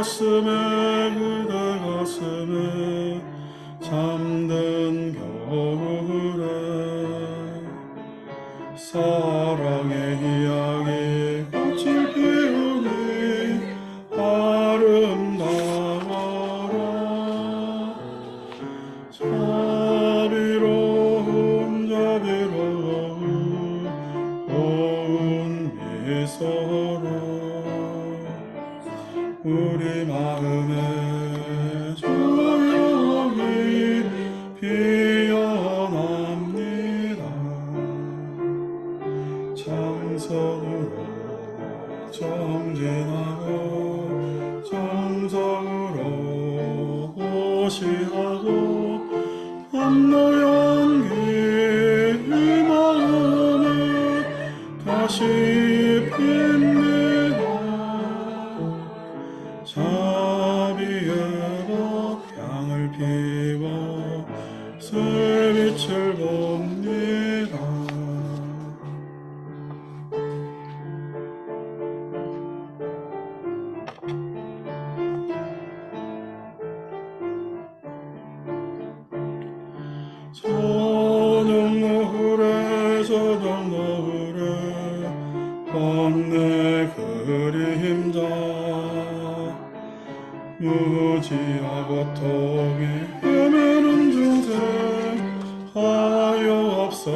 그대 가슴에 잠든 겨울에 사랑의 이야기 꽃을 피우니 아름다워라. 자비로운 고운 미소로 우리 마음에 조용히 피어납니다. 정성으로 정진하고 정성으로 호시하고 한노연기 이 마음에 다시 핍니다. 자비의 법 향을 피워 새빛을 봅니다. 저녁 노을에 번뇌 그림자 무지와 고통에 헤매는 중생 하여옵소서.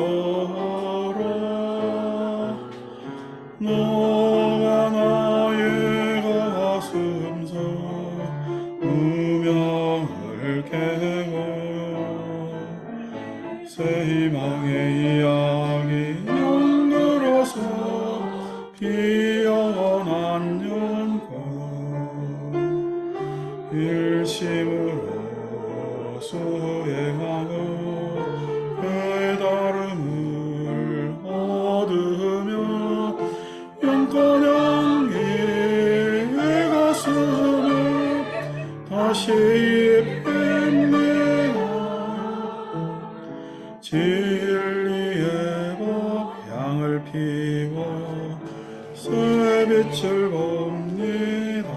너와 나의 가슴속 무명을 깨고 새 희망의 이야기 연들어서 피어난 연꽃 일심으로 수행하고 깨달음을 얻으며 영권 향기의 가슴을 다시 뵙니다. 진리의 법 향을 피워 새빛을 봅니다.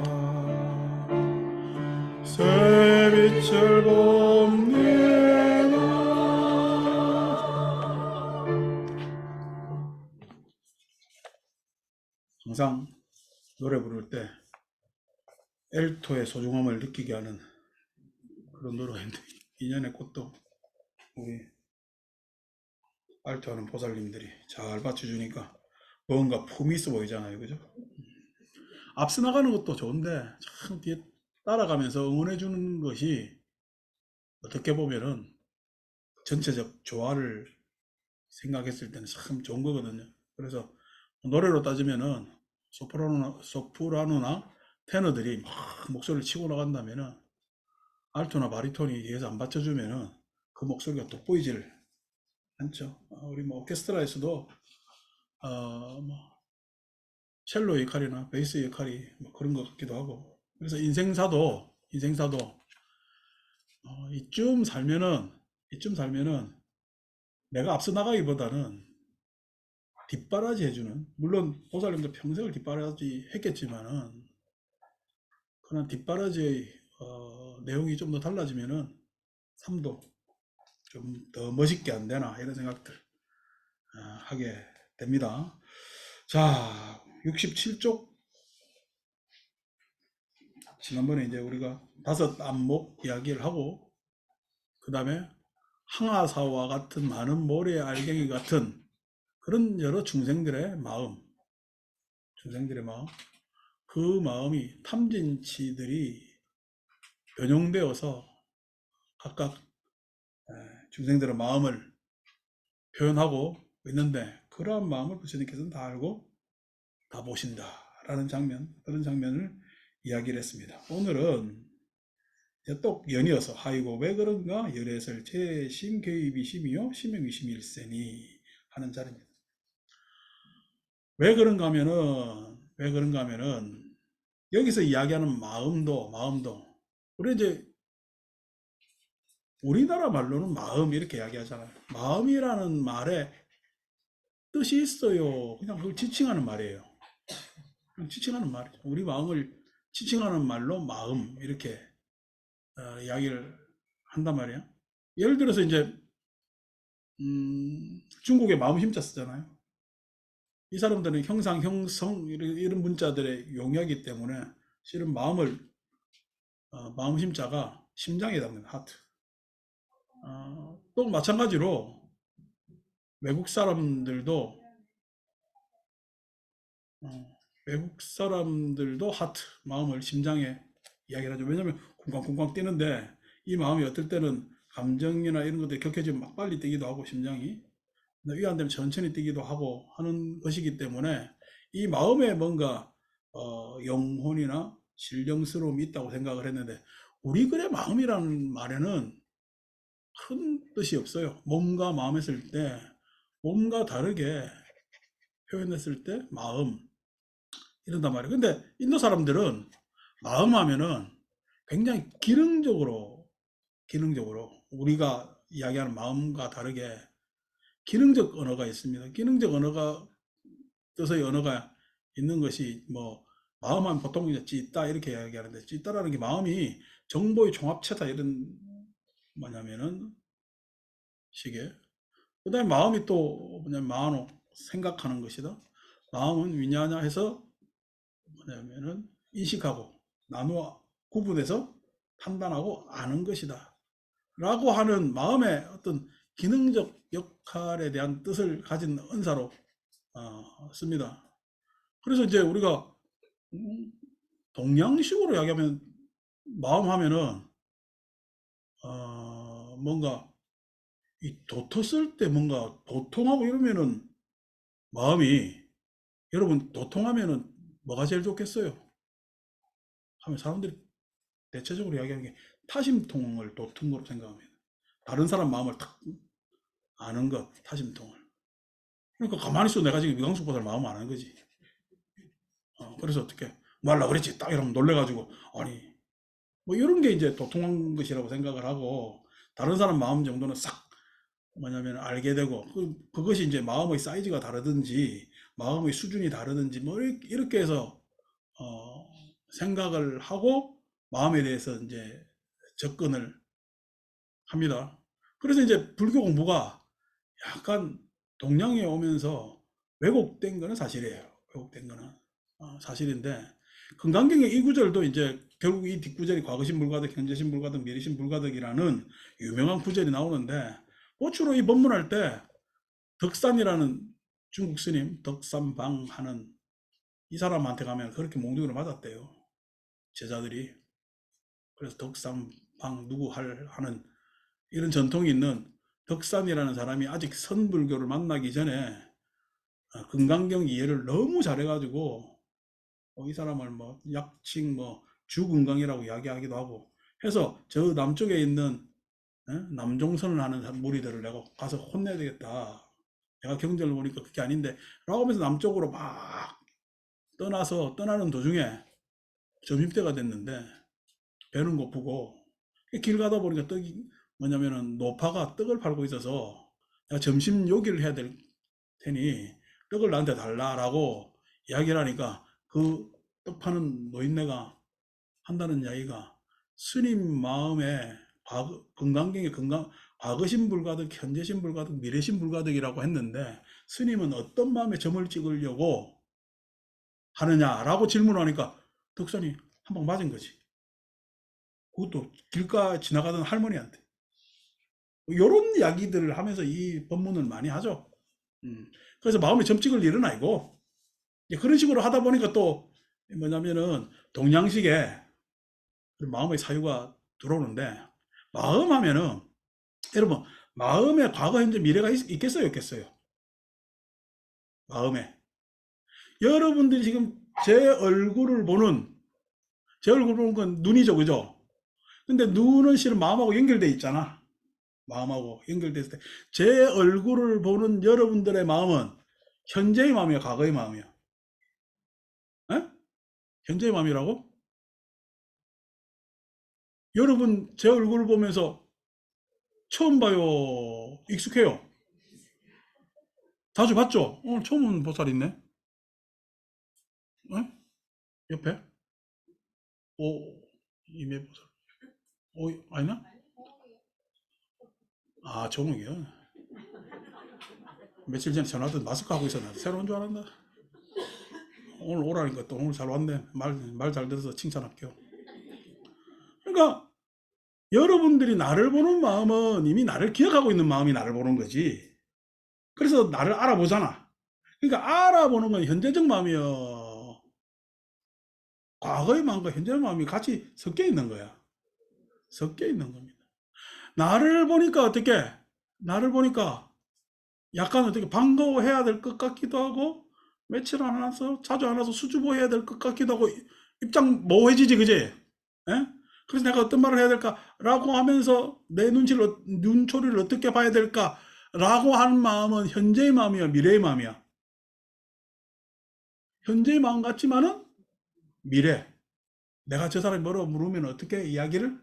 새빛을 봅니다. 항상 노래 부를 때 엘토의 소중함을 느끼게 하는 그런 노래인데, 인연의 꽃도 우리 알토하는 보살님들이 잘 받쳐주니까 뭔가 품이 있어 보이잖아요, 그죠? 앞서 나가는 것도 좋은데 참 뒤에 따라가면서 응원해 주는 것이 어떻게 보면은 전체적 조화를 생각했을 때는 참 좋은 거거든요. 그래서 노래로 따지면은 소프라노나 테너들이 막 목소리를 치고 나간다면은 알토나 바리톤이 뒤에서 안 받쳐주면은 그 목소리가 돋보이질 않죠. 우리 뭐 오케스트라에서도 뭐 첼로 역할이나 베이스 역할이 뭐 그런 것 같기도 하고. 그래서 인생사도 이쯤 살면은 내가 앞서 나가기보다는 뒷바라지 해주는, 물론 보살님도 평생을 뒷바라지 했겠지만은 그런 뒷바라지의 내용이 좀 더 달라지면은 삶도 좀 더 멋있게 안 되나, 이런 생각들 하게 됩니다. 자, 67쪽. 지난번에 이제 우리가 5 안목 이야기를 하고, 그 다음에 항아사와 같은 많은 모래 알갱이 같은 그런 여러 중생들의 마음, 그 마음이 탐진치들이 변용되어서 각각 중생들의 마음을 표현하고 있는데, 그러한 마음을 부처님께서는 다 알고 다 보신다라는 그런 장면을 이야기를 했습니다. 오늘은 또 연이어서 하이고 왜 그런가 열애설 제심교입이심이요 심명이심일세니 하는 자리입니다. 왜 그런가 하면은 여기서 이야기하는 마음도 우리 이제 우리나라 말로는 마음 이렇게 이야기하잖아요. 마음이라는 말에 뜻이 있어요. 그냥 그걸 지칭하는 말이에요. 지칭하는 말이죠. 우리 마음을 지칭하는 말로 마음 이렇게 이야기를 한단 말이에요. 예를 들어서 이제 중국에 마음 힘자 쓰잖아요. 이 사람들은 형상, 형성 이런 문자들의 용이하기 때문에 실은 마음을 마음 힘자가 심장에 담는 하트. 또 마찬가지로 외국 사람들도 외국 사람들도 하트, 마음을 심장에 이야기를 하죠. 왜냐하면 쿵쾅쿵쾅 뛰는데 이 마음이 어떨 때는 감정이나 이런 것들이 격해지면 막 빨리 뛰기도 하고 심장이 위 안 되면 천천히 뛰기도 하고 하는 것이기 때문에 이 마음에 뭔가 영혼이나 신령스러움이 있다고 생각을 했는데 우리 글의 마음이라는 말에는 큰 뜻이 없어요. 몸과 마음 했을 때 몸과 다르게 표현했을 때 마음 이런단 말이에요. 근데 인도 사람들은 마음 하면은 굉장히 기능적으로 우리가 이야기하는 마음과 다르게 기능적 언어가 있습니다. 기능적 언어가 뜻의 언어가 있는 것이 뭐 마음하면 보통 이제 찌따 이렇게 이야기하는데 찌따라는 게 마음이 정보의 종합체다 이런 뭐냐면은 식의 그다음에 마음이 또 뭐냐면 마노 생각하는 것이다. 마음은 위냐냐 해서 뭐냐면은 인식하고 나누어 구분해서 판단하고 아는 것이다. 라고 하는 마음의 어떤 기능적 역할에 대한 뜻을 가진 언사로 씁니다. 그래서 이제 우리가 음, 동양식으로 이야기하면 마음 하면은 뭔가 이 도토 쓸 때 뭔가 도통하고 이러면은 마음이 여러분 도통하면은 뭐가 제일 좋겠어요? 하면 사람들이 대체적으로 이야기하는 게 타심통을 도통으로 생각합니다. 다른 사람 마음을 탁 아는 것, 타심통을. 그러니까 가만히 있어 내가 지금 이광수보다 마음 안 하는 거지. 그래서 어떻게 뭐 하려고 그랬지? 딱 이러면 놀래가지고 아니 뭐 이런 게 이제 도통한 것이라고 생각을 하고 다른 사람 마음 정도는 싹 뭐냐면 알게 되고 그것이 이제 마음의 사이즈가 다르든지 마음의 수준이 다르든지 뭐 이렇게 해서 어, 생각을 하고 마음에 대해서 이제 접근을 합니다. 그래서 이제 불교 공부가 약간 동양에 오면서 왜곡된 거는 사실이에요. 왜곡된 거는 사실인데 금강경의 이 구절도 이제 결국 이 뒷구절이 과거신 불가득, 현재신 불가득, 미래신 불가득이라는 유명한 구절이 나오는데 고추로 이 법문할 때 덕산이라는 중국 스님 덕산방 하는 이 사람한테 가면 그렇게 몽둥이로 맞았대요. 제자들이. 그래서 덕산방 누구 하는 이런 전통이 있는 덕산이라는 사람이 아직 선불교를 만나기 전에 금강경 이해를 너무 잘해가지고 이 사람을 뭐 약칭 뭐 주금강이라고 이야기하기도 하고 해서 저 남쪽에 있는 남종선을 하는 무리들을 내가 가서 혼내야 되겠다. 내가 경전을 보니까 그게 아닌데 라고 하면서 남쪽으로 막 떠나는 도중에 점심때가 됐는데 배는 고프고 길 가다 보니까 떡이 뭐냐면은 노파가 떡을 팔고 있어서 내가 점심 요기를 해야 될 테니 떡을 나한테 달라라고 이야기를 하니까 그 떡 파는 노인네가 한다는 이야기가 스님 마음에 건강경에 과거신 불가득, 현재신 불가득, 미래신 불가득이라고 했는데 스님은 어떤 마음에 점을 찍으려고 하느냐라고 질문하니까 덕선이 한 방 맞은 거지. 그것도 길가 지나가던 할머니한테. 이런 이야기들을 하면서 이 법문을 많이 하죠. 그래서 마음에 점 찍을 일은 아니고 그런 식으로 하다 보니까 또 뭐냐면은 동양식의 마음의 사유가 들어오는데 마음 하면은 여러분 마음에 과거 현재 미래가 있겠어요 없겠어요? 마음에 여러분들이 지금 제 얼굴 보는 건 눈이죠 그죠? 근데 눈은 실은 마음하고 연결돼 있잖아. 마음하고 연결돼 있을 때 제 얼굴을 보는 여러분들의 마음은 현재의 마음이야 과거의 마음이야? 에? 현재의 마음이라고? 여러분 제 얼굴을 보면서 처음 봐요 익숙해요? 자주 봤죠? 오늘 처음 보는 보살 있네. 에? 옆에? 오, 임해보살. 오, 아니나? 아, 정욱이요. 며칠 전에 전화 왔더니 마스크 하고 있었는데 새로 온 줄 알았나? 오늘 오라니까 또 오늘 잘 왔네. 말 잘 들어서 칭찬할게요. 그러니까 여러분들이 나를 보는 마음은 이미 나를 기억하고 있는 마음이 나를 보는 거지. 그래서 나를 알아보잖아. 그러니까 알아보는 건 현재적 마음이요. 과거의 마음과 현재의 마음이 같이 섞여 있는 거야. 섞여 있는 겁니다. 나를 보니까 어떻게? 나를 보니까 약간 어떻게 반가워해야 될 것 같기도 하고 며칠 안 와서 자주 안 와서 수줍어 해야 될 것 같기도 하고 입장 모호해지지 그지? 예? 그래서 내가 어떤 말을 해야 될까라고 하면서 내 눈초리를 어떻게 봐야 될까라고 하는 마음은 현재의 마음이야 미래의 마음이야. 현재의 마음 같지만은 미래. 내가 저 사람이 뭐라고 물으면 어떻게 이야기를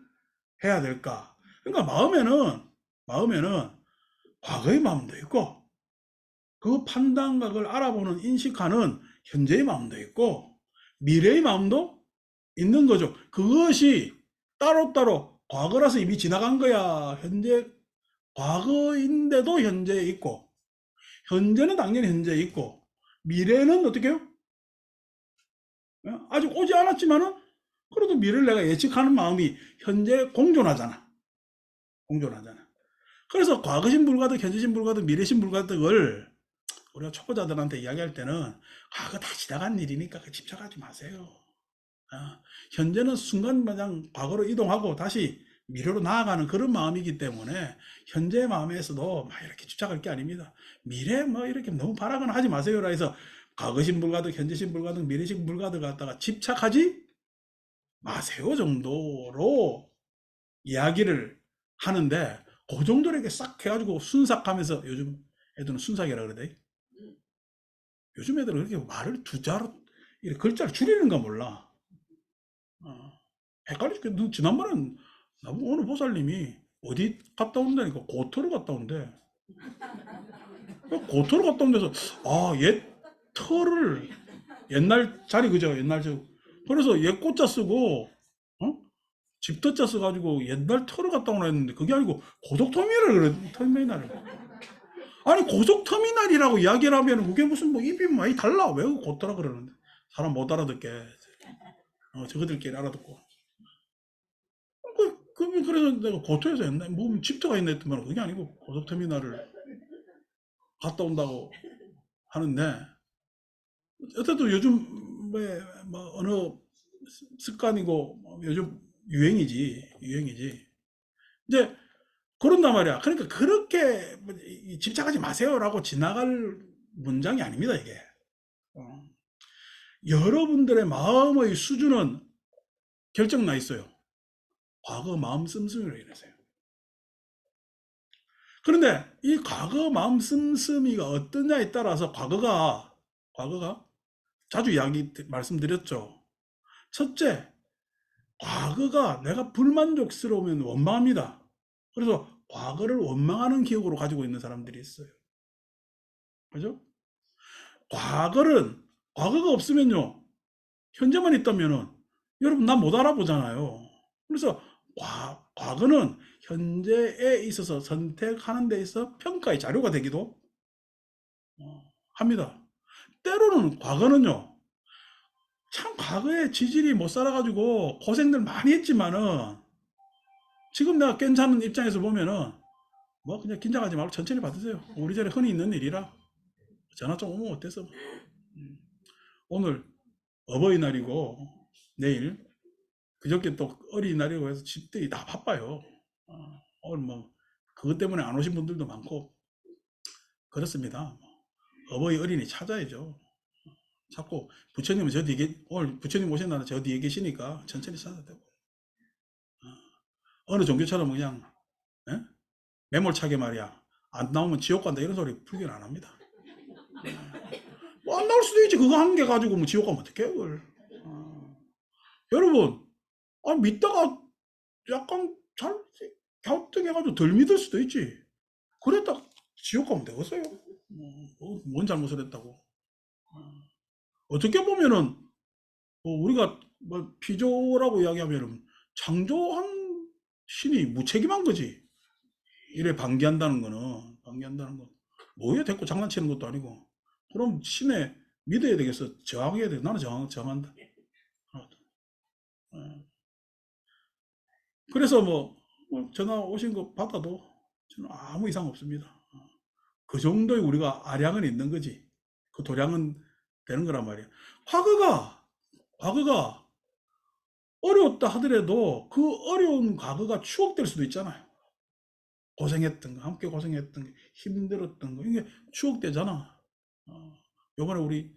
해야 될까? 그러니까 마음에는 과거의 마음도 있고 그 판단각을 알아보는 인식하는 현재의 마음도 있고 미래의 마음도 있는 거죠. 그것이 따로따로 과거라서 이미 지나간 거야. 현재 과거인데도 현재에 있고 현재는 당연히 현재에 있고 미래는 어떻게 해요? 아직 오지 않았지만은 그래도 미래를 내가 예측하는 마음이 현재 공존하잖아. 공존하잖아. 그래서 과거신 불가득, 현재신 불가득, 미래신 불가득을 우리가 초보자들한테 이야기할 때는 과거 다 지나간 일이니까 집착하지 마세요. 현재는 순간마냥 과거로 이동하고 다시 미래로 나아가는 그런 마음이기 때문에 현재의 마음에서도 막 이렇게 집착할 게 아닙니다. 미래 뭐 이렇게 너무 바라거나 하지 마세요라 해서 과거신 불가득, 현재신 불가득, 미래신 불가득 갖다가 집착하지 마세요 정도로 이야기를 하는데 그 정도로 이렇게 싹 해가지고 순삭하면서 요즘 애들은 순삭이라 그러대. 요즘 애들은 그렇게 말을 두 자로 이렇게 글자를 줄이는가 몰라. 헷갈리지. 너 지난번엔 나보고 어느 보살님이 어디 갔다 온다니까 고토로 갔다 온대. 고토로 갔다 온 데서 옛 터를 옛날 자리 그죠? 옛날 저 그래서 옛 꽃자 쓰고 집터자 써가지고 옛날 터를 갔다 오라 했는데 그게 아니고 고속터미널을 그래. 터미널을. 아니 고속터미널이라고 이야기를 하면 그게 무슨 뭐 입이 많이 달라. 왜 고토라 그러는데 사람 못 알아듣게 저거들끼리 알아듣고 그래서 내가 고토에서 옛날 뭐 집터가 있나 했더만 그게 아니고 고속터미널을 갔다 온다고 하는데 어쨌든 요즘 뭐 어느 습관이고 요즘 유행이지 이제 그런단 말이야. 그러니까 그렇게 집착하지 마세요라고 지나갈 문장이 아닙니다 이게. 어. 여러분들의 마음의 수준은 결정 나 있어요. 과거 마음 씀씀이로 인해서요. 그런데 이 과거 마음 씀씀이가 어떠냐에 따라서 과거가 자주 말씀드렸죠. 첫째, 과거가 내가 불만족스러우면 원망합니다. 그래서 과거를 원망하는 기억으로 가지고 있는 사람들이 있어요. 그죠? 과거가 없으면요. 현재만 있다면은 여러분 나 못 알아보잖아요. 그래서 과거는 현재에 있어서 선택하는 데 있어 평가의 자료가 되기도 합니다. 때로는 과거는요. 참 과거에 지질이 못 살아가지고 고생들 많이 했지만은 지금 내가 괜찮은 입장에서 보면은 뭐 그냥 긴장하지 말고 천천히 받으세요. 우리 전에 흔히 있는 일이라 전화 좀 오면 어때서 오늘 어버이날이고 내일 그저께 또 어린이날이고 해서 집들이 다 바빠요. 오늘 뭐 그것 때문에 안 오신 분들도 많고 그렇습니다. 어버이 어린이 찾아야죠. 자꾸 부처님은 저 뒤에 오늘 부처님 오신다는 저 뒤에 계시니까 천천히 찾아야 되고 어느 종교처럼 그냥 예? 매몰차게 말이야 안 나오면 지옥 간다 이런 소리 불교는 안 합니다. 뭐 안 나올 수도 있지. 그거 한 개 가지고 뭐 지옥 가면 어떡해 그걸. 여러분 믿다가 약간 잘 갸우뚱해가지고 덜 믿을 수도 있지. 그랬다 지옥 가면 되겠어요. 뭔 잘못을 했다고. 어떻게 보면은 우리가 뭐 피조라고 이야기하면 창조한 신이 무책임한 거지. 이래 방기한다는 거. 뭐에 대고 장난치는 것도 아니고. 그럼 신에 믿어야 되겠어. 저항해야 돼. 나는 저항한다. 어. 그래서 전화 오신 거 받아도 저는 아무 이상 없습니다. 그 정도의 우리가 아량은 있는 거지. 그 도량은 되는 거란 말이야. 과거가 어려웠다 하더라도 그 어려운 과거가 추억될 수도 있잖아요. 고생했던 거, 함께 고생했던 거, 힘들었던 거, 이게 추억되잖아. 요번에 우리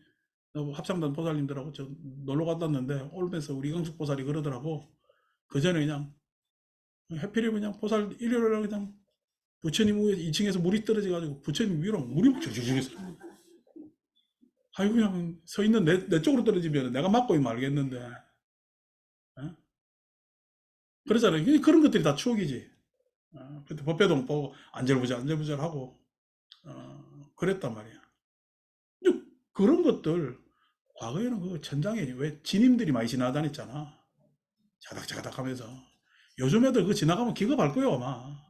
합창단 보살님들하고 저 놀러 갔다 왔는데, 올면서 우리 이광숙 보살이 그러더라고. 그 전에 그냥, 해필이면 그냥 보살 일요일에 그냥 부처님 위에 2층에서 물이 떨어져가지고 부처님 위로 물이 막 저저저 아이고, 그냥 서 있는 내 쪽으로 떨어지면 내가 맞고 있으면 알겠는데. 어? 그러잖아요. 그런 것들이 다 추억이지. 그때 법회동 보고 안절부절 하고, 그랬단 말이야. 근데 그런 것들, 과거에는 그 천장에 왜 지님들이 많이 지나다녔잖아. 자닥자닥 하면서. 요즘 애들 그 지나가면 기겁할 거요, 아마.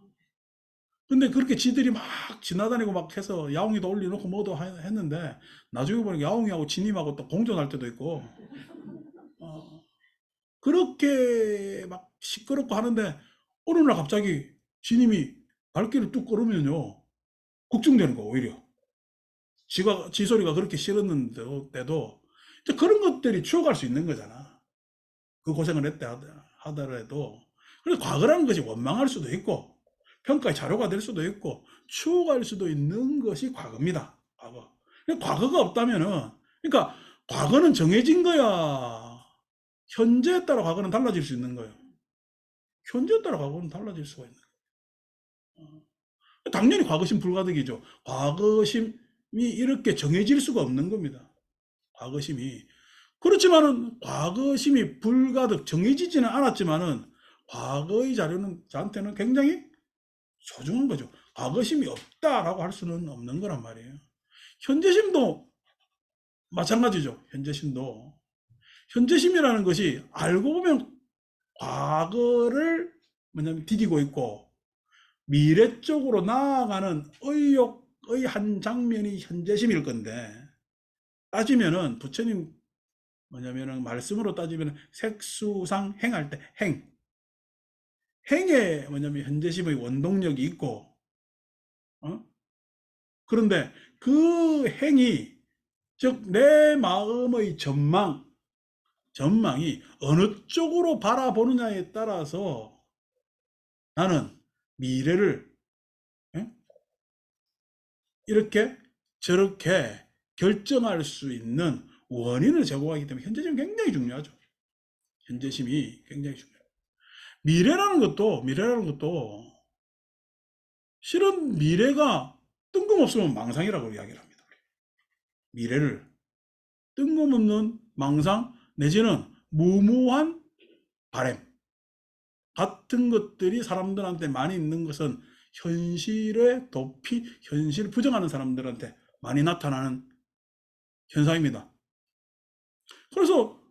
근데 그렇게 지들이 막 지나다니고 막 해서 야옹이도 올려놓고 뭐도 했는데, 나중에 보니까 야옹이하고 지님하고 또 공존할 때도 있고, 어, 그렇게 막 시끄럽고 하는데, 어느 날 갑자기 지님이 발길을 뚝 끌으면요, 걱정되는 거, 오히려. 지 소리가 그렇게 싫었는데도, 이제 그런 것들이 추억할 수 있는 거잖아. 그 고생을 했다 하더라도. 그래서 과거라는 것이 원망할 수도 있고, 평가의 자료가 될 수도 있고, 추억할 수도 있는 것이 과거입니다. 과거. 과거가 없다면은, 그러니까 과거는 정해진 거야. 현재에 따라 과거는 달라질 수 있는 거예요. 현재에 따라 과거는 달라질 수가 있는 거예요. 당연히 과거심 불가득이죠. 과거심이 이렇게 정해질 수가 없는 겁니다. 과거심이. 그렇지만은 과거심이 불가득 정해지지는 않았지만은 과거의 자료는 저한테는 굉장히 소중한 거죠. 과거심이 없다라고 할 수는 없는 거란 말이에요. 현재심도 마찬가지죠. 현재심이라는 것이 알고 보면 과거를 뭐냐면 디디고 있고 미래 쪽으로 나아가는 의욕의 한 장면이 현재심일 건데, 따지면은 부처님 뭐냐면은 말씀으로 따지면 색수상 행할 때 행에 뭐냐면 현재심의 원동력이 있고, 어? 그런데 그 행이, 즉 내 마음의 전망이 어느 쪽으로 바라보느냐에 따라서 나는 미래를, 예? 이렇게 저렇게 결정할 수 있는 원인을 제공하기 때문에 현재심이 굉장히 중요하죠. 현재심이 굉장히 중요해요. 미래라는 것도 실은 미래가 뜬금없으면 망상이라고 이야기를 합니다. 미래를 뜬금없는 망상 내지는 무모한 바램 같은 것들이 사람들한테 많이 있는 것은 현실에 도피, 현실을 부정하는 사람들한테 많이 나타나는 현상입니다. 그래서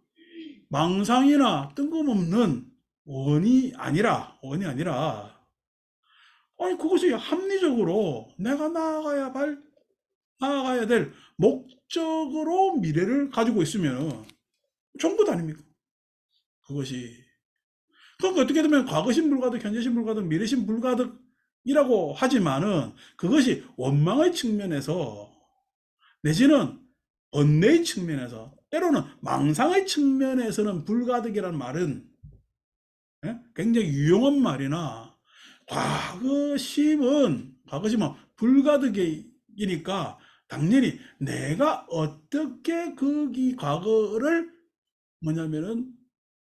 망상이나 뜬금없는 원이 아니라, 아니, 그것이 합리적으로 내가 나아가야 될 목적으로 미래를 가지고 있으면 좋은 것 아닙니까? 그것이. 그러니까 어떻게 되면 과거심 불가득, 현재심 불가득, 미래심 불가득이라고 하지만은 그것이 원망의 측면에서 내지는 번뇌의 측면에서 때로는 망상의 측면에서는 불가득이라는 말은, 굉장히 유용한 말이나, 과거심은 불가득이니까 당연히 내가 어떻게 그 과거를 뭐냐면은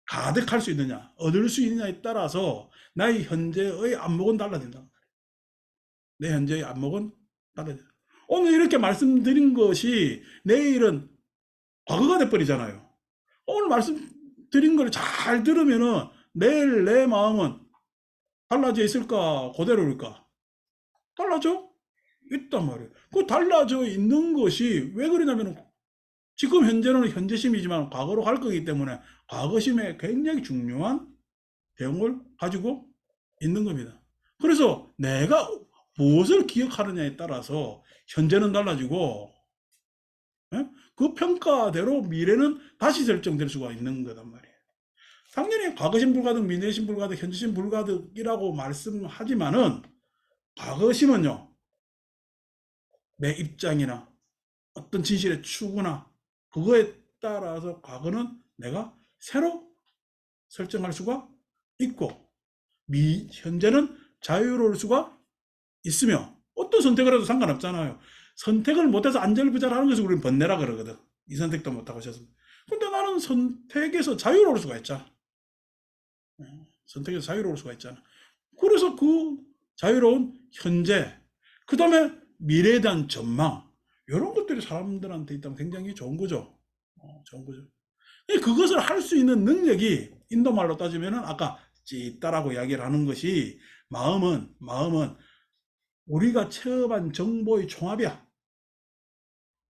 가득할 수 있느냐, 얻을 수 있느냐에 따라서 나의 현재의 안목은 달라진다. 내 현재의 안목은 달라진다. 오늘 이렇게 말씀드린 것이 내일은 과거가 돼버리잖아요. 오늘 말씀드린 걸 잘 들으면은 내일 내 마음은 달라져 있을까, 그대로일까? 달라져 있단 말이에요. 그 달라져 있는 것이 왜 그러냐면 지금 현재는 현재심이지만 과거로 갈 거기 때문에 과거심에 굉장히 중요한 대응을 가지고 있는 겁니다. 그래서 내가 무엇을 기억하느냐에 따라서 현재는 달라지고 그 평가대로 미래는 다시 설정될 수가 있는 거단 말이에요. 당연히 과거심 불가득, 미래심 불가득, 현재심 불가득이라고 말씀하지만은 과거심은요, 내 입장이나 어떤 진실의 추구나 그거에 따라서 과거는 내가 새로 설정할 수가 있고 현재는 자유로울 수가 있으며 어떤 선택을 해도 상관없잖아요. 선택을 못해서 안절부절하는 것을 우리는 번뇌라 그러거든. 이 선택도 못하고 저선. 근데 나는 선택에서 자유로울 수가 있잖아. 선택에서 자유로울 수가 있잖아. 그래서 그 자유로운 현재, 그 다음에 미래에 대한 전망, 이런 것들이 사람들한테 있다면 굉장히 좋은 거죠. 좋은 거죠. 그것을 할 수 있는 능력이 인도말로 따지면은 아까 찌따라고 이야기를 하는 것이 마음은 우리가 체험한 정보의 총합이야.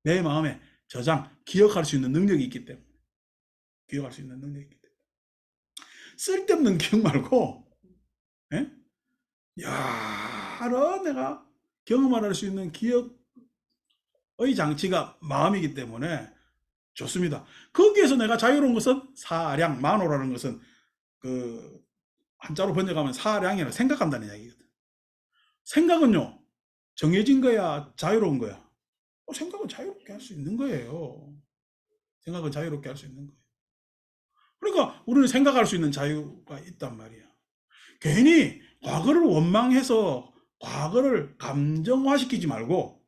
내 마음에 저장, 기억할 수 있는 능력이 있기 때문에. 기억할 수 있는 능력이 있기 때문에. 쓸데없는 기억 말고, 예? 여러 내가 경험할 수 있는 기억의 장치가 마음이기 때문에 좋습니다. 거기에서 내가 자유로운 것은 사량, 만호라는 것은 그 한자로 번역하면 사량이라고 생각한다는 이야기거든. 생각은요, 정해진 거야, 자유로운 거야. 생각은 자유롭게 할 수 있는 거예요. 생각은 자유롭게 할 수 있는 거예요. 그러니까 우리는 생각할 수 있는 자유가 있단 말이야. 괜히 과거를 원망해서 과거를 감정화시키지 말고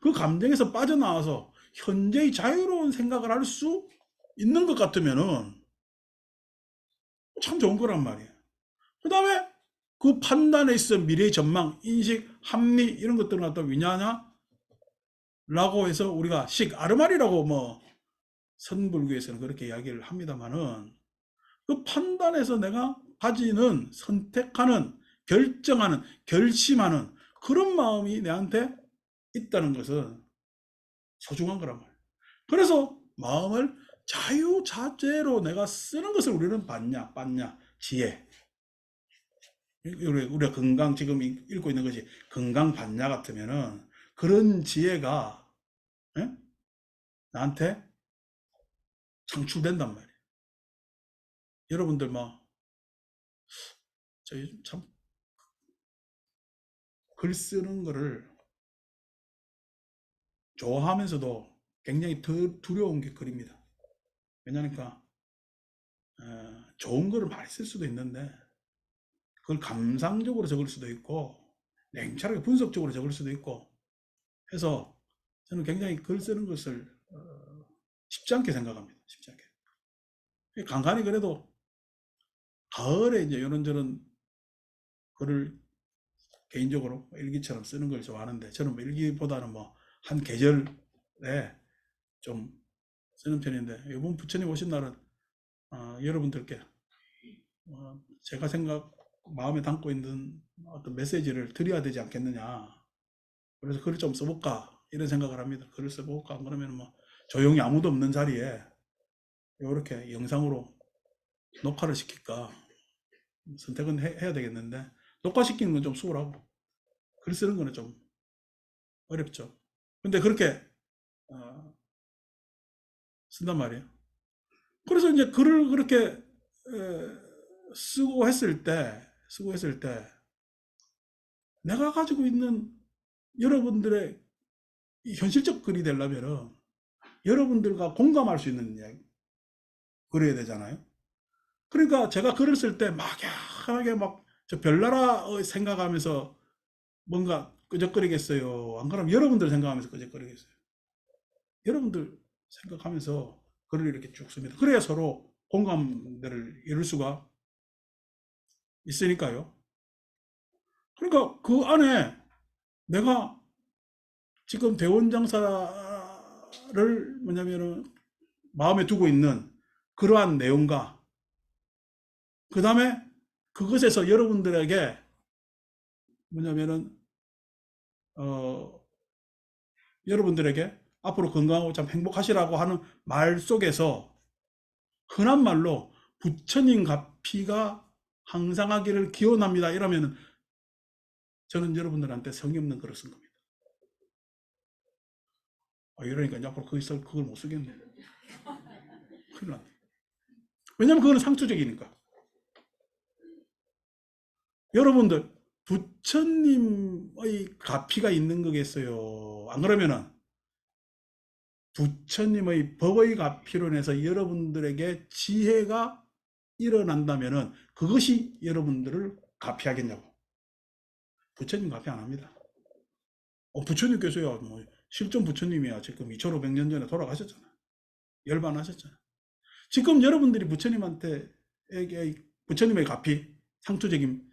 그 감정에서 빠져나와서 현재의 자유로운 생각을 할 수 있는 것 같으면은 참 좋은 거란 말이야. 그 다음에 그 판단에 있어 미래의 전망, 인식, 합리 이런 것들을 갖다 위냐냐 라고 해서 우리가 아르마리라고 뭐 선불교에서는 그렇게 이야기를 합니다만은 그 판단에서 내가 가지는 선택하는, 결정하는, 결심하는 그런 마음이 내한테 있다는 것은 소중한 거란 말이에요. 그래서 마음을 자유자재로 내가 쓰는 것을 우리는 봤냐 지혜. 우리가 건강, 지금 읽고 있는 것이 건강 봤냐 같으면은 그런 지혜가 나한테 창출된단 말이에요. 여러분들 저희 참 글 쓰는 거를 좋아하면서도 굉장히 더 두려운 게 글입니다. 왜냐니까 좋은 거를 많이 쓸 수도 있는데 그걸 감상적으로 적을 수도 있고 냉철하게 분석적으로 적을 수도 있고 해서 저는 굉장히 글 쓰는 것을 쉽지 않게 생각합니다. 쉽지 않게. 간간히 그래도 가을에 이제 이런저런 글을 개인적으로 일기처럼 쓰는 걸 좋아하는데 저는 일기보다는 한 계절에 좀 쓰는 편인데 이번 부처님 오신 날은 여러분들께 제가 마음에 담고 있는 어떤 메시지를 드려야 되지 않겠느냐. 그래서 글을 좀 써볼까 이런 생각을 합니다. 글을 써볼까 그러면 조용히 아무도 없는 자리에 이렇게 영상으로 녹화를 시킬까 선택은 해야 되겠는데 녹화시키는 건 좀 수월하고 글 쓰는 거는 좀 어렵죠. 근데 그렇게 쓴단 말이에요. 그래서 이제 글을 그렇게 쓰고 했을 때 내가 가지고 있는 여러분들의 현실적 글이 되려면 여러분들과 공감할 수 있는 이야기 그래야 되잖아요. 그러니까 제가 글을 쓸 때 막연하게 저 별나라 생각하면서 뭔가 끄적거리겠어요. 안 그러면 여러분들 생각하면서 끄적거리겠어요. 여러분들 생각하면서 글을 이렇게 쭉 씁니다. 그래야 서로 공감대를 이룰 수가 있으니까요. 그러니까 그 안에 내가 지금 대원장사를 뭐냐면은 마음에 두고 있는 그러한 내용과 그 다음에 그것에서 여러분들에게 뭐냐면은 여러분들에게 앞으로 건강하고 참 행복하시라고 하는 말 속에서 흔한 말로 부처님 가피가 항상하기를 기원합니다 이러면 저는 여러분들한테 성의 없는 글을 쓴 겁니다. 이러니까 이제 앞으로 그걸 못 쓰겠네. 큰일 났네. 왜냐면 그거는 상투적이니까. 여러분들 부처님의 가피가 있는 거겠어요. 안 그러면은 부처님의 법의 가피로 인해서 여러분들에게 지혜가 일어난다면은 그것이 여러분들을 가피하겠냐고. 부처님 가피 안 합니다. 부처님께서야 뭐 실존 부처님이야. 지금 2500년 전에 돌아가셨잖아. 열반하셨잖아. 지금 여러분들이 부처님한테 부처님의 가피, 상투적인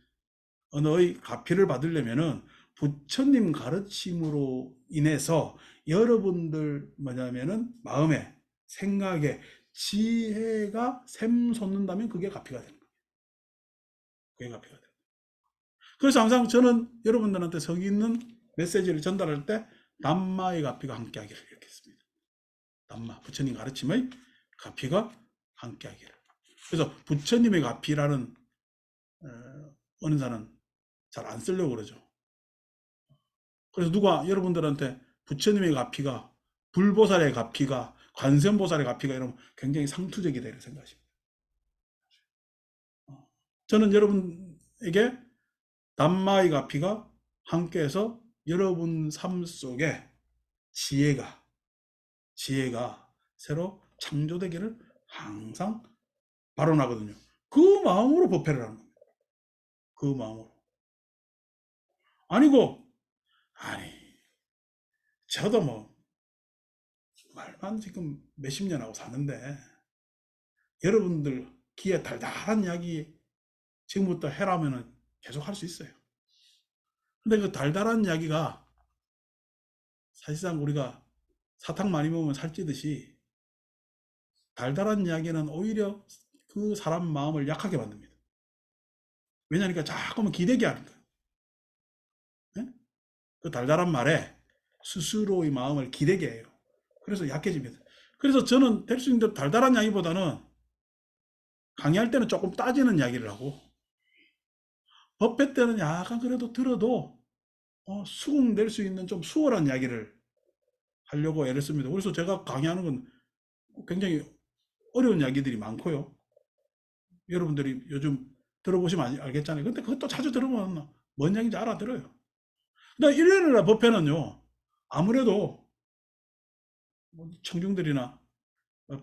언어의 가피를 받으려면은 부처님 가르침으로 인해서 여러분들 뭐냐면은 마음에 생각에 지혜가 샘솟는다면 그게 가피가 되는 거예요. 그게 가피가 되는 거예요. 그래서 항상 저는 여러분들한테 성의 있는 메시지를 전달할 때 담마의 가피가 함께하기를 이렇게 했습니다. 담마, 부처님 가르침의 가피가 함께하기를. 그래서 부처님의 가피라는 은사는 잘 안 쓰려고 그러죠. 그래서 누가 여러분들한테 부처님의 가피가, 불보살의 가피가, 관세음보살의 가피가 이러면 굉장히 상투적이다 이렇게 생각하십니다. 저는 여러분에게 담마의 가피가 함께해서 여러분 삶 속에 지혜가 새로 창조되기를 항상 발언하거든요. 그 마음으로 법회를 하는 겁니다. 그 마음으로. 아니 저도 뭐 말만 지금 몇십 년 하고 사는데 여러분들 귀에 달달한 이야기 지금부터 해라면은 계속 할 수 있어요. 근데 그 달달한 이야기가 사실상 우리가 사탕 많이 먹으면 살찌듯이 달달한 이야기는 오히려 그 사람 마음을 약하게 만듭니다. 왜냐니까 자꾸만 기대게 하니까. 네? 그 달달한 말에 스스로의 마음을 기대게 해요. 그래서 약해집니다. 그래서 저는 될 수 있는 대로 달달한 이야기보다는 강의할 때는 조금 따지는 이야기를 하고 법회 때는 약간 그래도 들어도 수긍될 수 있는 좀 수월한 이야기를 하려고 애를 씁니다. 그래서 제가 강의하는 건 굉장히 어려운 이야기들이 많고요. 여러분들이 요즘 들어보시면 알겠잖아요. 근데 그것도 자주 들어보면 뭔 이야기인지 알아들어요. 근데 일요일날 법회는요. 아무래도 청중들이나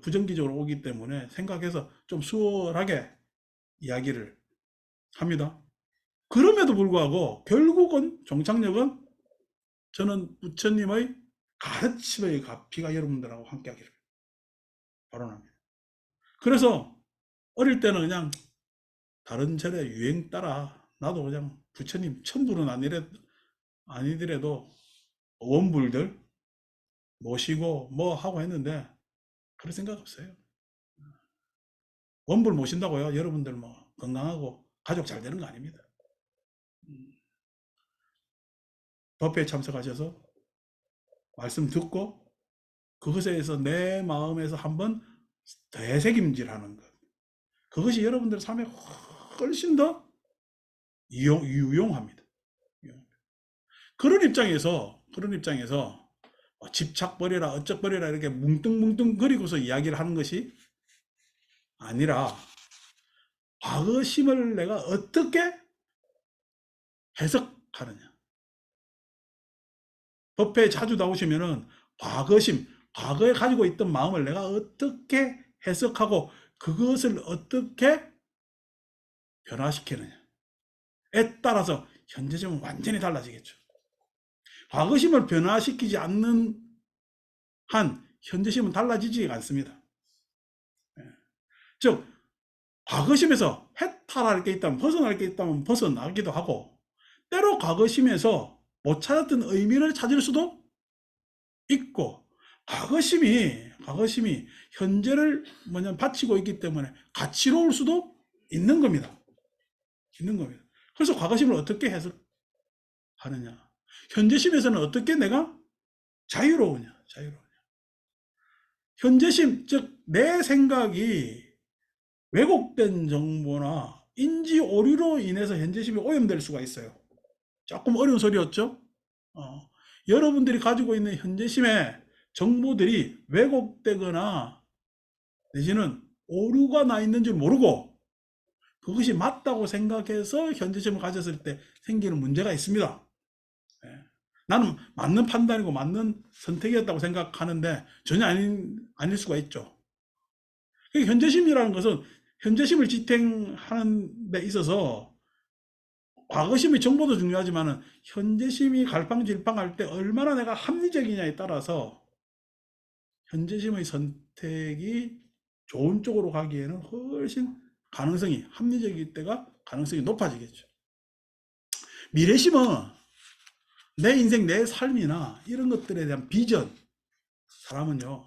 부정기적으로 오기 때문에 생각해서 좀 수월하게 이야기를 합니다. 그럼에도 불구하고 결국은 종착역은 저는 부처님의 가르침의 가피가 여러분들하고 함께하기를 발언합니다. 그래서 어릴 때는 그냥 다른 절의 유행 따라 나도 그냥 부처님 천부는 아니더라도 원불들 모시고 뭐 하고 했는데 그럴 생각 없어요. 원불 모신다고요. 여러분들 뭐 건강하고 가족 잘 되는 거 아닙니다. 법회에 참석하셔서 말씀 듣고 그것에 대해서 내 마음에서 한번 되새김질하는 것. 그것이 여러분들 삶에 훨씬 더 유용합니다. 그런 입장에서 집착버려라 어쩍버려라 이렇게 뭉뚱뭉뚱거리고서 이야기를 하는 것이 아니라 과거심을 내가 어떻게 해석하느냐. 법회에 자주 나오시면은 과거심, 과거에 가지고 있던 마음을 내가 어떻게 해석하고 그것을 어떻게 변화시키느냐에 따라서 현재심은 완전히 달라지겠죠. 과거심을 변화시키지 않는 한 현재심은 달라지지 않습니다. 즉 과거심에서 해탈할 게 있다면 벗어날 게 있다면 벗어나기도 하고 때로 과거심에서 못 찾았던 의미를 찾을 수도 있고 과거심이 현재를 바치고 있기 때문에 가치로울 수도 있는 겁니다. 그래서 과거심을 어떻게 해석하느냐. 현재심에서는 어떻게 내가 자유로우냐. 현재심, 즉 내 생각이 왜곡된 정보나 인지 오류로 인해서 현재심이 오염될 수가 있어요. 조금 어려운 소리였죠? 여러분들이 가지고 있는 현재심의 정보들이 왜곡되거나 내지는 오류가 나 있는 줄 모르고 그것이 맞다고 생각해서 현재심을 가졌을 때 생기는 문제가 있습니다. 나는 맞는 판단이고 맞는 선택이었다고 생각하는데 전혀 아닐 수가 있죠. 현재심이라는 것은 현재심을 지탱하는 데 있어서 과거심의 정보도 중요하지만 현재심이 갈팡질팡할 때 얼마나 내가 합리적이냐에 따라서 현재심의 선택이 좋은 쪽으로 가기에는 훨씬 가능성이 합리적일 때가 가능성이 높아지겠죠. 미래심은 내 인생, 내 삶이나 이런 것들에 대한 비전. 사람은요,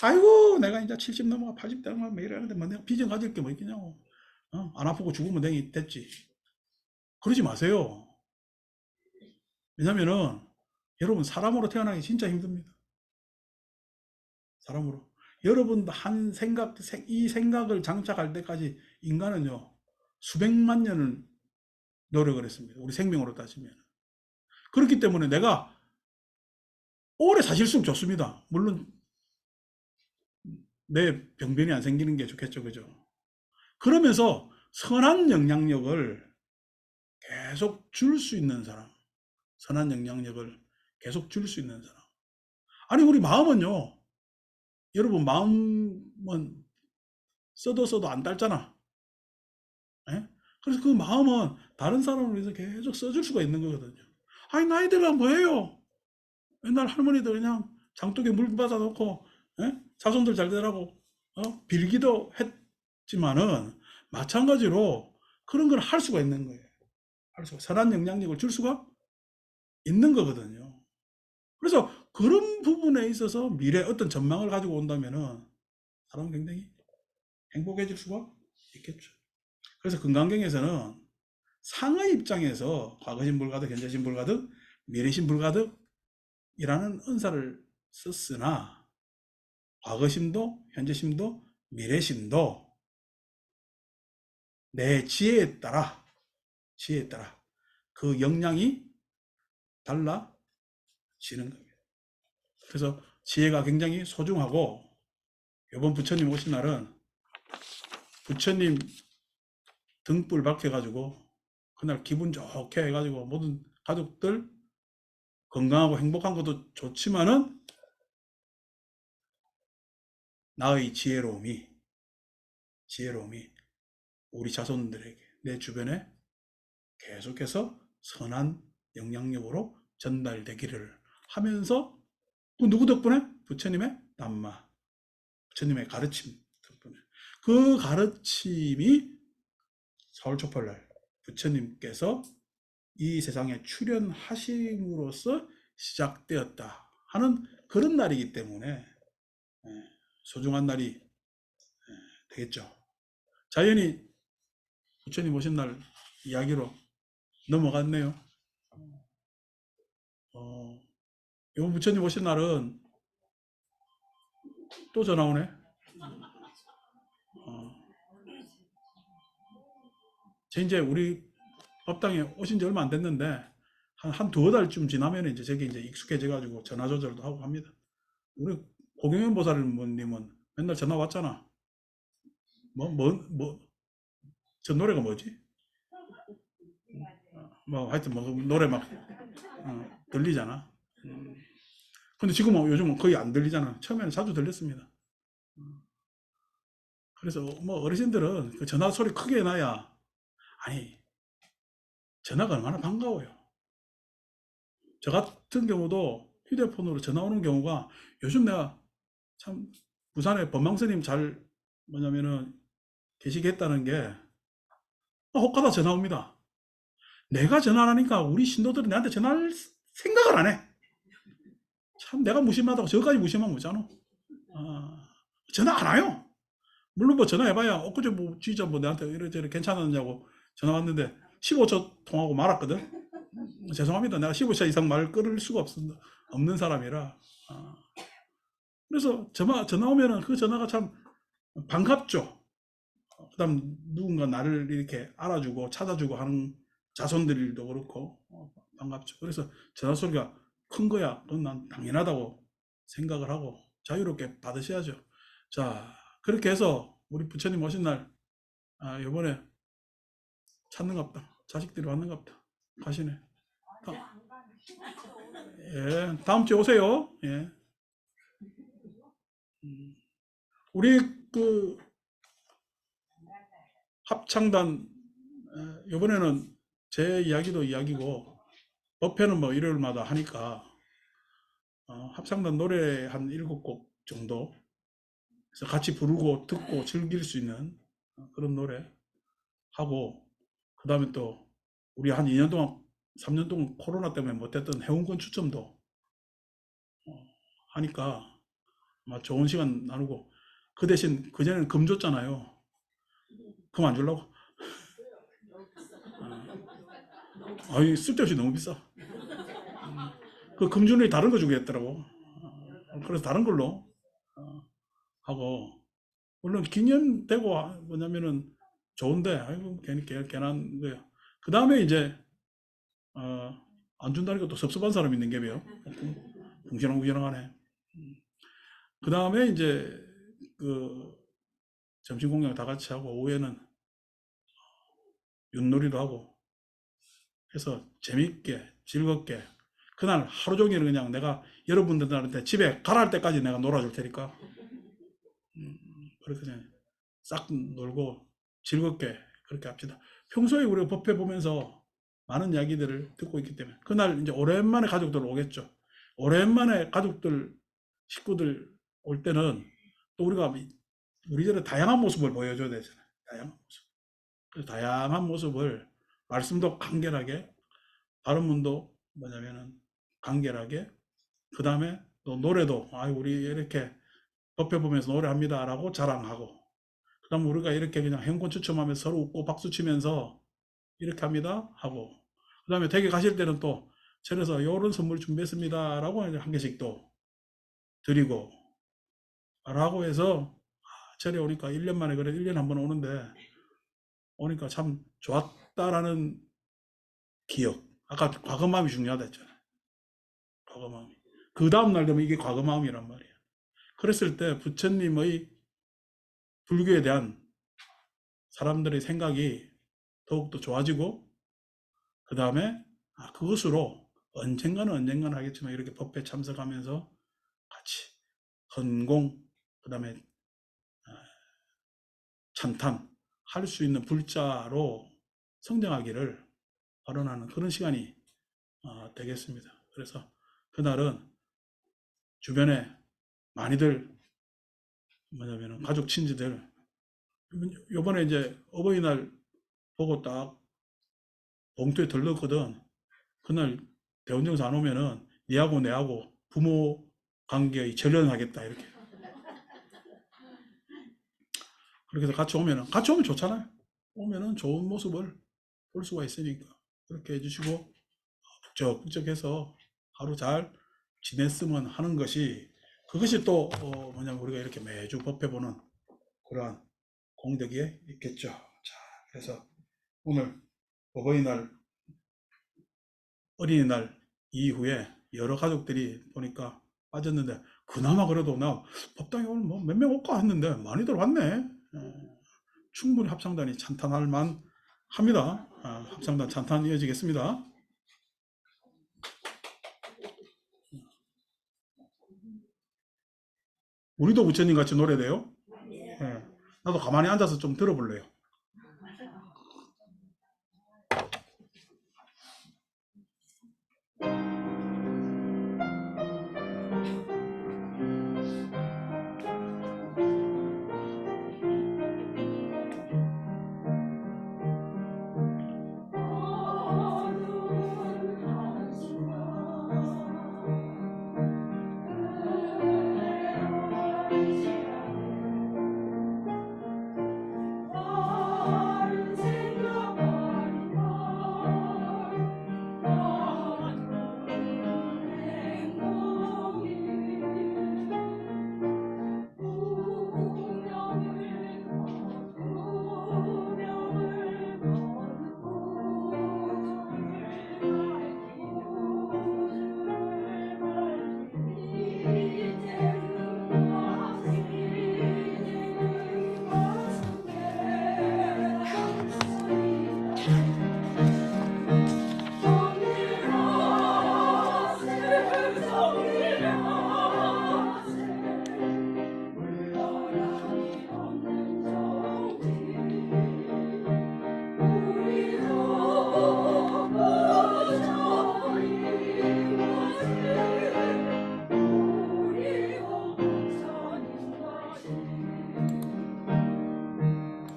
아이고 내가 이제 70 넘어가 80 넘어가 뭐 이러는데 뭐 내가 비전 가질 게 뭐 있겠냐고. 안 아프고 죽으면 됐지. 그러지 마세요. 왜냐면은 여러분 사람으로 태어나기 진짜 힘듭니다. 사람으로. 여러분 한 생각, 이 생각을 장착할 때까지 인간은요 수백만 년을 노력을 했습니다. 우리 생명으로 따지면. 그렇기 때문에 내가 오래 사실수록 좋습니다. 물론 내 병변이 안 생기는 게 좋겠죠. 그죠? 그러면서 선한 영향력을 계속 줄 수 있는 사람, 선한 영향력을 계속 줄 수 있는 사람. 아니 우리 마음은요, 여러분 마음은 써도 안 닳잖아. 예? 그래서 그 마음은 다른 사람을 위해서 계속 써줄 수가 있는 거거든요. 아니 나이 들면 뭐해요? 옛날 할머니들 그냥 장독에 물 받아 놓고 자손들 잘 되라고 빌기도 했지만은 마찬가지로 그런 걸 할 수가 있는 거예요. 할 수가 선한 영향력을 줄 수가 있는 거거든요. 그래서 그런 부분에 있어서 미래 어떤 전망을 가지고 온다면은 사람은 굉장히 행복해질 수가 있겠죠. 그래서 건강경에서는 상의 입장에서 과거신 불가득, 현재신 불가득, 미래신 불가득이라는 은사를 썼으나 과거심도 현재심도 미래심도 내 지혜에 따라 그 역량이 달라지는 겁니다. 그래서 지혜가 굉장히 소중하고 이번 부처님 오신 날은 부처님 등불 밝혀가지고 그날 기분 좋게 해가지고 모든 가족들 건강하고 행복한 것도 좋지만은 나의 지혜로움이 우리 자손들에게 내 주변에 계속해서 선한 영향력으로 전달되기를 하면서 또 누구 덕분에? 부처님의 남마, 부처님의 가르침 덕분에 그 가르침이 4월 초팔날 부처님께서 이 세상에 출현하심으로써 시작되었다 하는 그런 날이기 때문에 소중한 날이 되겠죠. 자연히 부처님 오신 날 이야기로 넘어갔네요. 이번 부처님 오신 날은 또 전화 오네. 이제 우리 법당에 오신 지 얼마 안 됐는데 한 두어 달쯤 지나면 이제 저게 이제 익숙해져 가지고 전화 조절도 하고 합니다. 우리 고경현 보살님은 맨날 전화 왔잖아. 저 노래가 뭐지? 하여튼 노래 막 들리잖아. 근데 지금은 요즘은 거의 안 들리잖아. 처음에는 자주 들렸습니다. 그래서 어르신들은 그 전화 소리 크게 해놔야 아니 전화가 얼마나 반가워요. 저 같은 경우도 휴대폰으로 전화 오는 경우가 요즘 내가 참 부산에 법망스님 잘 뭐냐면은 계시겠다는 게 혹가다 전화 옵니다. 내가 전화를 하니까 우리 신도들은 내한테 전화할 생각을 안 해. 참 내가 무심하다고 저까지 무심하면 뭐잖아. 전화 안 와요. 물론 전화해봐야 엊그제 진짜 내한테 이래저래 괜찮았냐고 전화 왔는데 15초 통하고 말았거든. 죄송합니다. 내가 15초 이상 말 끊을 수가 없는 사람이라. 그래서 전화 오면은 그 전화가 참 반갑죠. 그다음 누군가 나를 이렇게 알아주고 찾아주고 하는 자손들도 그렇고 반갑죠. 그래서 전화 소리가 큰 거야. 그건 난 당연하다고 생각을 하고 자유롭게 받으셔야죠. 자, 그렇게 해서 우리 부처님 오신 날 이번에 찾는갑다. 자식들이 왔는갑다. 가시네. 예, 다음 주에 오세요. 예. 우리 그 합창단 이번에는 제 이야기도 이야기고 법회는 뭐 일요일마다 하니까 합창단 노래 한 7곡 정도 그래서 같이 부르고 듣고 즐길 수 있는 그런 노래 하고 그 다음에 또 우리 한 2년 동안 3년 동안 코로나 때문에 못했던 회원권 추첨도 하니까 아마 좋은 시간 나누고 그 대신 그전에는 금 줬잖아요. 금 안 주려고? 아이 쓸데없이 너무 비싸. 그 금준이 다른 거 주겠더라고. 그래서 다른 걸로 하고 물론 기념되고 뭐냐면은 좋은데 아이고 괜히 괜한 거야. 그 다음에 이제 안 준다니까 또 섭섭한 사람이 있는 게요. 궁시렁궁시렁하네. 그 다음에 이제 그 점심 공양 다 같이 하고 오후에는 윷놀이도 하고 해서 재밌게 즐겁게 그날 하루 종일 그냥 내가 여러분들한테 집에 가라 할 때까지 내가 놀아줄 테니까 그렇게 그냥 싹 놀고 즐겁게 그렇게 합시다. 평소에 우리가 법회 보면서 많은 이야기들을 듣고 있기 때문에 그날 이제 오랜만에 가족들 오겠죠. 오랜만에 가족들 식구들 올 때는 또 우리가 우리들의 다양한 모습을 보여줘야 되잖아요. 다양한 모습. 그 다양한 모습을 말씀도 간결하게 발음문도 뭐냐면은 간결하게 그 다음에 또 노래도 우리 이렇게 법회 보면서 노래합니다라고 자랑하고 그다음 우리가 이렇게 그냥 행권 추첨하면서 서로 웃고 박수 치면서 이렇게 합니다 하고 그 다음에 댁에 가실 때는 또 절에서 이런 선물 준비했습니다 라고 한 개씩 또 드리고 라고 해서 절에 오니까 1년 만에 그래 1년에 한 번 오는데 오니까 참 좋았다라는 기억 아까 과거 마음이 중요하다 했잖아요. 과거 마음이 그 다음 날 되면 이게 과거 마음이란 말이에요. 그랬을 때 부처님의 불교에 대한 사람들의 생각이 더욱더 좋아지고 그 다음에 그것으로 언젠가는 하겠지만 이렇게 법회 참석하면서 같이 헌공 그 다음에 찬탄 할 수 있는 불자로 성장하기를 발언하는 그런 시간이 되겠습니다. 그래서 그날은 주변에 많이들 뭐냐면 가족 친지들 요번에 이제 어버이날 보고 딱 봉투에 덜넣거든. 그날 대원정사 안 오면은 니하고 내하고 부모 관계의 절연하겠다 이렇게. 그렇게 해서 같이 오면 좋잖아요. 오면은 좋은 모습을 볼 수가 있으니까 그렇게 해주시고 북적북적해서 하루 잘 지냈으면 하는 것이 그것이 또 뭐냐면 우리가 이렇게 매주 법회 보는 그러한 공덕이 있겠죠. 자, 그래서 오늘 어버이날 어린이날 이후에 여러 가족들이 보니까 빠졌는데 그나마 그래도 나 법당에 오늘 뭐 몇 명 올까 했는데 많이들 왔네. 충분히 합창단이 찬탄할 만 합니다. 합창단 찬탄 이어지겠습니다. 우리도 부처님 같이 노래돼요? 예. 나도 가만히 앉아서 좀 들어볼래요.